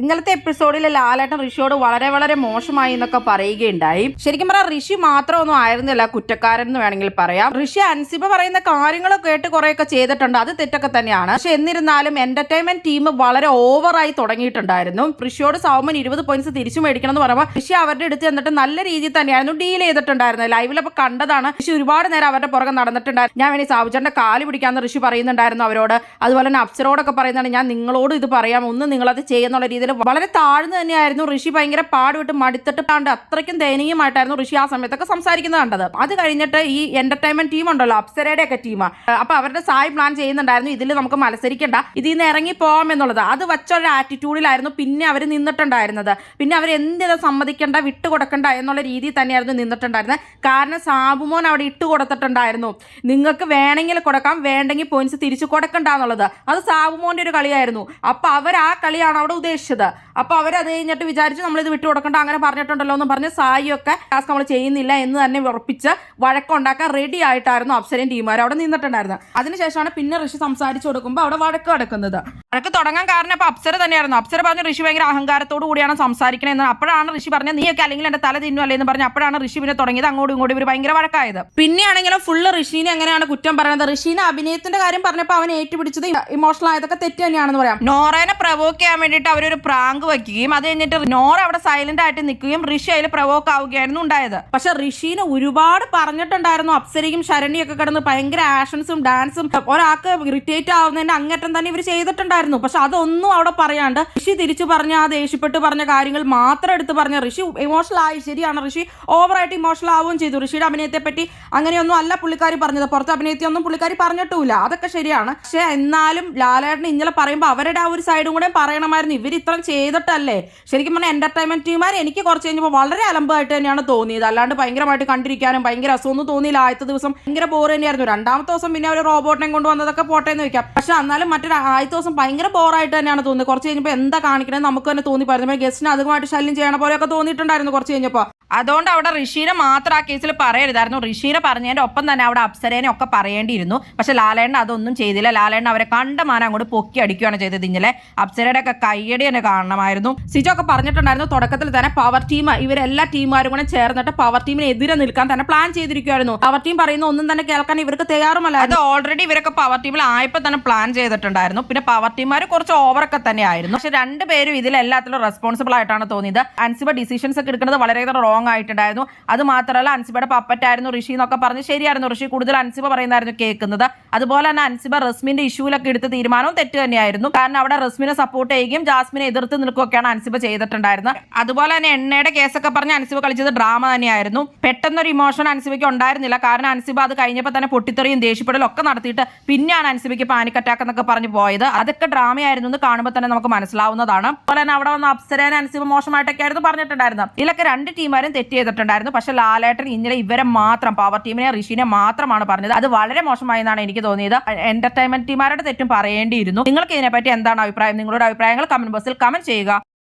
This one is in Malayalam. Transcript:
ഇന്നലത്തെ എപ്പിസോഡിൽ ലാലേട്ടൻ ഋഷിയോട് വളരെ വളരെ മോശമായി എന്നൊക്കെ പറയുകയുണ്ടായി. ശരിക്കും പറഞ്ഞാൽ ഋഷി മാത്രമൊന്നും ആയിരുന്നില്ല കുറ്റക്കാരൻ എന്ന് വേണമെങ്കിൽ പറയാം. ഋഷി അൻസിബ പറയുന്ന കാര്യങ്ങളൊക്കെ കേട്ട് കുറെയൊക്കെ ചെയ്തിട്ടുണ്ട്, അത് തെറ്റൊക്കെ തന്നെയാണ്. പക്ഷെ എന്നിരുന്നാലും എന്റർടൈൻമെന്റ് ടീം വളരെ ഓവറായി തുടങ്ങിയിട്ടുണ്ടായിരുന്നു. ഋഷിയോട് സൗമൻ 20 പോയിന്റ്സ് തിരിച്ചു മേടിക്കണം എന്ന് പറയുമ്പോൾ ഋഷി അവരുടെ അടുത്ത് എന്നിട്ട് നല്ല രീതിയിൽ തന്നെയായിരുന്നു ഡീൽ ചെയ്തിട്ടുണ്ടായിരുന്നത്. ലൈവിലപ്പോൾ കണ്ടതാണ്. ഋഷി ഒരുപാട് നേരം അവരുടെ പുറകെ നടന്നിട്ടുണ്ടായിരുന്നു. ഞാൻ വേണ്ടി സാബുചേട്ടന്റെ കാല് പിടിക്കാന്ന് ഋഷി പറയുന്നുണ്ടായിരുന്നു അവരോട്. അതുപോലെ തന്നെ അപ്സരോടൊക്കെ പറയുന്നതാണ്, ഞാൻ നിങ്ങളോട് ഇത് പറയാം, ഒന്ന് നിങ്ങളത് ചെയ്യുന്നുള്ള രീതിയിൽ വളരെ താഴ്ന്നു തന്നെയായിരുന്നു ഋഷി. ഭയങ്കര പാടുവിട്ട് മടുത്തിട്ട് അത്രയ്ക്കും ദയനീയമായിട്ടായിരുന്നു ഋഷി ആ സമയത്തൊക്കെ സംസാരിക്കുന്നത് കണ്ടത്. അത് കഴിഞ്ഞിട്ട് ഈ എന്റർടൈൻമെന്റ് ടീം ഉണ്ടല്ലോ, അപ്സരയുടെ ഒക്കെ ടീം, അപ്പൊ അവരുടെ സായി പ്ലാൻ ചെയ്യുന്നുണ്ടായിരുന്നു, ഇതിൽ നമുക്ക് മത്സരിക്കണ്ട, ഇതിൽ നിന്ന് ഇറങ്ങി പോകാം എന്നുള്ളത്. അത് വെച്ചൊരു ആറ്റിറ്റ്യൂഡിലായിരുന്നു പിന്നെ അവർ നിന്നിട്ടുണ്ടായിരുന്നത്. പിന്നെ അവർ എന്തിനും സമ്മതിക്കണ്ട, വിട്ടുകൊടുക്കണ്ട എന്നുള്ള രീതിയിൽ തന്നെയായിരുന്നു നിന്നിട്ടുണ്ടായിരുന്നത്. കാരണം സാബുമോൻ അവിടെ ഇട്ട് കൊടുത്തിട്ടുണ്ടായിരുന്നു, നിങ്ങൾക്ക് വേണമെങ്കിൽ കൊടുക്കാം, വേണ്ടെങ്കിൽ പോയിന്റ്സ് തിരിച്ചു കൊടുക്കണ്ട എന്നുള്ളത്. അത് സാബുമോന്റെ ഒരു കളിയായിരുന്നു. അപ്പൊ അവർ ആ കളിയാണ് അവിടെ ഉദ്ദേശിച്ചത്. അപ്പൊ അവരത് കഴിഞ്ഞിട്ട് വിചാരിച്ചു നമ്മളിത് വിട്ടു കൊടുക്കണ്ട, അങ്ങനെ പറഞ്ഞിട്ടുണ്ടല്ലോ എന്ന് പറഞ്ഞ് സായിയൊക്കെ ടാസ്ക് നമ്മൾ ചെയ്യുന്നില്ല എന്ന് തന്നെ ഉറപ്പിച്ച് വഴക്കുണ്ടാക്കാൻ റെഡി ആയിട്ടായിരുന്നു അപ്സരയും ടീമുകാരും അവിടെ നിന്നിട്ടുണ്ടായിരുന്നത്. അതിനുശേഷമാണ് പിന്നെ ഋഷി സംസാരിച്ചു കൊടുക്കുമ്പോൾ അവിടെ വഴക്ക് കിടക്കുന്നത്. വഴക്ക് തുടങ്ങാൻ കാരണം ഇപ്പൊ അപ്സര തന്നെയായിരുന്നു. അപ്സര പറഞ്ഞു ഋഷി ഭയങ്കര അഹങ്കാരത്തോടു കൂടിയാണ് സംസാരിക്കണത്. അപ്പോഴാണ് ഋഷി പറഞ്ഞത് നീയൊക്കെ അല്ലെങ്കിൽ എന്റെ തല തിന്നു അല്ലേ എന്ന് പറഞ്ഞു. അപ്പോഴാണ് ഋഷി പിന്നെ തുടങ്ങിയത് അങ്ങോട്ടും ഇങ്ങോട്ടും ഇവർ ഭയങ്കര വഴക്കായത്. പിന്നെയാണെങ്കിലും ഫുള്ള് ഋഷീനെ എങ്ങനെയാണ് കുറ്റം പറയുന്നത്. ഋഷീനെ അഭിനയത്തിന്റെ കാര്യം പറഞ്ഞപ്പോൾ അവൻ ഏറ്റുപിടിച്ചത് ഇമോഷണൽ ആയതൊക്കെ തെറ്റ് തന്നെയാണെന്ന് പറയാം. നോറേനെ പ്രവോക്ക് ചെയ്യാൻ വേണ്ടിയിട്ട് അവരൊരു പ്രാങ്ക് വയ്ക്കുകയും അത് കഴിഞ്ഞിട്ട് നോറ അവിടെ സൈലന്റ് ആയിട്ട് നിൽക്കുകയും ഋഷി അതിൽ പ്രവോക്ക് ആവുകയായിരുന്നു ഉണ്ടായത്. പക്ഷെ ഋഷീനെ ഒരുപാട് പറഞ്ഞിട്ടുണ്ടായിരുന്നു. അപ്സരയും ശരണ്യൊക്കെ കിടന്ന് ഭയങ്കര ആക്ഷൻസും ഡാൻസും ഒരാൾക്ക് ഇറിറ്റേറ്റ് ആവുന്നതിന്റെ അങ്ങേറ്റം തന്നെ ഇവർ ചെയ്തിട്ടുണ്ടായിരുന്നു. പക്ഷെ അതൊന്നും അവിടെ പറയാണ്ട് ഋഷി തിരിച്ചു പറഞ്ഞ ആ ദേഷ്യപ്പെട്ട് പറഞ്ഞ കാര്യങ്ങൾ മാത്രം എടുത്ത് പറഞ്ഞ ഋഷി ഇമോഷണൽ ആയി. ശരിയാണ്, ഋഷി ഓവറായിട്ട് ഇമോഷണൽ ആവുകയും ചെയ്തു. ഋഷിയുടെ അഭിനയത്തെ പറ്റി അങ്ങനെയൊന്നും അല്ല പുള്ളിക്കാരി പറഞ്ഞത്, പുറത്തെ അഭിനയത്തെയൊന്നും പുള്ളിക്കാരി പറഞ്ഞിട്ടുമില്ല, അതൊക്കെ ശരിയാണ്. പക്ഷെ എന്നാലും ലാലേട്ടൻ ഇന്നലെ പറയുമ്പോൾ അവരുടെ ആ ഒരു സൈഡും കൂടെ പറയണമായിരുന്നു. ഇവർ ഇത്രയും ചെയ്തിട്ടല്ലേ. ശരിക്കും പറഞ്ഞാൽ എന്റർടൈൻമെന്റ് ടീമാർ എനിക്ക് കുറച്ച് കഴിഞ്ഞപ്പോൾ വളരെ അലമ്പായിട്ട് തന്നെയാണ് തോന്നിയത്. അല്ലാണ്ട് ഭയങ്കരമായിട്ട് കണ്ടിരിക്കാനും ഭയങ്കര രസമൊന്നും തോന്നിയില്ല. ആദ്യത്തെ ദിവസം ഭയങ്കര ബോർ തന്നെയായിരുന്നു. രണ്ടാമത്തെ ദിവസം പിന്നെ അവർ റോബോട്ടിനെ കൊണ്ടുവന്നതൊക്കെ പോട്ടെ എന്ന് വെക്കാം. പക്ഷെ എന്നാലും മറ്റൊരു ആദ്യത്തെ ദിവസം ഭയങ്കര ബോറായിട്ട് തന്നെയാണ് തോന്നിയത്. കുറച്ച് കഴിഞ്ഞപ്പോൾ എന്താ കാണിക്കണമെന്ന് നമുക്ക് തന്നെ തോന്നിപ്പായിരുന്നു. ഗസ്റ്റിന് അതുമായിട്ട് ശല്യം ചെയ്യണ പോലെയൊക്കെ തോന്നിയിട്ടുണ്ടായിരുന്നു കുറച്ച് കഴിഞ്ഞപ്പോൾ. അതുകൊണ്ട് അവിടെ ഋഷീനെ മാത്രം ആ കേസിൽ പറയരുതായിരുന്നു. ഋഷീനെ പറഞ്ഞതിന്റെ ഒപ്പം തന്നെ അവിടെ അപ്സരേനെ ഒക്കെ പറയേണ്ടിയിരുന്നു. പക്ഷെ ലാലേണ്ണ അതൊന്നും ചെയ്തില്ല. ലാലേണ്ണ അവരെ കണ്ടമാനം അങ്ങോട്ട് പൊക്കി അടിക്കുകയാണ് ചെയ്തത്. ഇന്നലെ അപ്സരയുടെ ഒക്കെ കയ്യടി തന്നെ കാണണമായിരുന്നു. സിജോ ഒക്കെ പറഞ്ഞിട്ടുണ്ടായിരുന്നു തുടക്കത്തിൽ തന്നെ പവർ ടീം ഇവരെല്ലാ ടീമുകാരും കൂടെ ചേർന്നിട്ട് പവർ ടീമിന് എതിരെ നിൽക്കാൻ തന്നെ പ്ലാൻ ചെയ്തിരിക്കുമായിരുന്നു. പവർ ടീം പറയുന്ന ഒന്നും തന്നെ കേൾക്കാൻ ഇവർക്ക് തയ്യാറുമല്ല. അത് ഓൾറെഡി ഇവരൊക്കെ പവർ ടീമിൽ ആയപ്പോൾ തന്നെ പ്ലാൻ ചെയ്തിട്ടുണ്ടായിരുന്നു. പിന്നെ പവർ ടീമുകാർ കുറച്ച് ഓവറൊക്കെ തന്നെയായിരുന്നു. പക്ഷെ രണ്ടുപേരും ഇതിലെല്ലാത്തിലും റെസ്പോൺസിബിൾ ആയിട്ടാണ് തോന്നിയത്. അൻസിബ ഡിസിഷൻസ് ഒക്കെ എടുക്കുന്നത് വളരെ ആയിട്ടുണ്ടായിരുന്നു. അത് മാത്രമല്ല അൻസിബയുടെ പപ്പറ്റായിരുന്നു ഋഷി എന്നൊക്കെ പറഞ്ഞ് ശരിയായിരുന്നു. ഋഷി കൂടുതൽ അൻസിബ പറയുന്നതായിരുന്നു കേൾക്കുന്നത്. അതുപോലെ തന്നെ അൻസിബ റസ്മിന്റെ ഇഷ്യൂലൊക്കെ എടുത്ത തീരുമാനവും തെറ്റ് തന്നെയായിരുന്നു. കാരണം അവിടെ റസ്മിനെ സപ്പോർട്ട് ചെയ്യുകയും ജാസ്മിനെ എതിർത്ത് നിൽക്കുകയൊക്കെയാണ് അൻസിബ ചെയ്തിട്ടുണ്ടായിരുന്നത്. അതുപോലെ തന്നെ എണ്ണയുടെ കേസൊക്കെ പറഞ്ഞ് അൻസിബ കളിച്ചത് ഡ്രാമ തന്നെയായിരുന്നു. പെട്ടെന്നൊരു ഇമോഷൻ അൻസിബയ്ക്ക് ഉണ്ടായിരുന്നില്ല. കാരണം അൻസിബ അത് കഴിഞ്ഞപ്പോൾ തന്നെ പൊട്ടിത്തെറിയും ദേഷ്യപ്പെടലും ഒക്കെ നടത്തിയിട്ട് പിന്നെയാണ് അൻസിബയ്ക്ക് പാനിക് അറ്റാക്ക് എന്നൊക്കെ പറഞ്ഞ് പോയത്. അതൊക്കെ ഡ്രാമയായിരുന്നു എന്ന് കാണുമ്പോൾ തന്നെ നമുക്ക് മനസ്സിലാവുന്നതാണ്. അതുപോലെ തന്നെ അവിടെ വന്ന അപ്സരേനെ അൻസിബ മോശമായിട്ടൊക്കെ ആയിരുന്നു പറഞ്ഞിട്ടുണ്ടായിരുന്നത്. ഇതിലൊക്കെ രണ്ട് ടീമാരും തെറ്റ് ചെയ്തിട്ടുണ്ടായിരുന്നു. പക്ഷെ ലാലേട്ടൻ ഇന്നലെ ഇവരെ മാത്രം പവർ ടീമിനെ ഋഷിനെ മാത്രമാണ് പറഞ്ഞത്. അത് വളരെ മോശമായി എന്നാണ് എനിക്ക് തോന്നിയത്. എന്റർടൈൻമെന്റ് ടീമാരുടെ തെറ്റും പറയേണ്ടിയിരുന്നു. നിങ്ങൾക്ക് ഇതിനെപ്പറ്റി എന്താണ് അഭിപ്രായം? നിങ്ങളുടെ അഭിപ്രായങ്ങൾ കമന്റ് ബോക്സിൽ കമന്റ് ചെയ്യുക.